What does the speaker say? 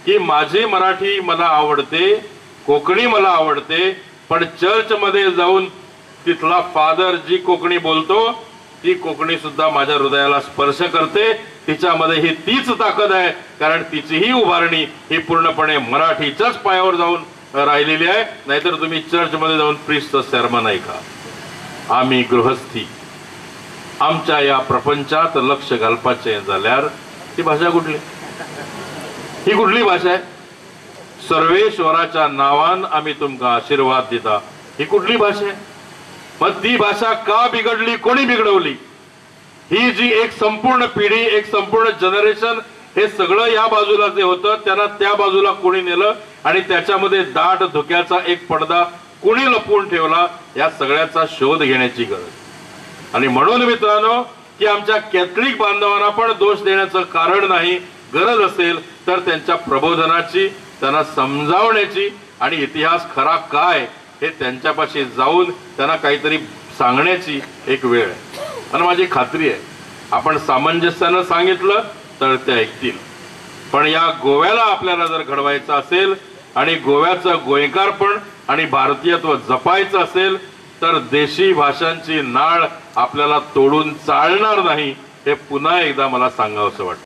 की माझी मराठी मला आवडते, कोकणी मला आवडते, पण चर्च मध्ये जाऊन तिथला फादर जी कोकणी बोलतो ती कोकणी सुद्धा माझ्या हृदयाला स्पर्श करते। तिच्यामध्ये ही तीच ताकद आहे, कारण तिचीही उभारणी ही पूर्णपणे मराठीच्याच पायावर जाऊन राहिलेली आहे। नाहीतर तुम्ही चर्च मध्ये जाऊन प्रीस्टचं sermon ऐका। आम्ही गृहस्थी आमच्या या प्रपंचात लक्ष घालपाचे झाल्यावर ती भाषा कुठली? ही कुठली भाषा आहे? सर्वेश्वराच्या नावान आम्ही तुमका आशीर्वाद देता, ही कुठली भाषा आहे? मग ती भाषा का बिघडली, कोणी बिघडवली? ही जी एक संपूर्ण पिढी, एक संपूर्ण जनरेशन, हे सगळं या बाजूला जे होतं त्यांना त्या बाजूला कोणी नेलं आणि त्याच्यामध्ये दाट धुक्याचा एक पडदा कोणी लपवून ठेवला, या सगळ्याचा शोध घेण्याची गरज। आणि म्हणून मित्रांनो, की आमच्या कॅथलिक बांधवांना पण दोष देण्याचं कारण नाही, गरज असेल तर त्यांच्या प्रबोधनाची, त्यांना समजावण्याची आणि इतिहास खरा काय हे त्यांच्यापाशी जाऊन त्यांना काहीतरी सांगण्याची एक वेळ आहे। आणि माझी खात्री आहे आपण सामंजस्यानं सांगितलं तर ते ऐकतील। पण या गोव्याला आपल्याला जर घडवायचं असेल आणि गोव्याचं गोयकारपण आणि भारतीयत्व जपायचं असेल तर देशी भाषांची नाळ आपल्याला तोडून चालणार नाही, हे पुन्हा एकदा मला सांगावंसं वाटतं।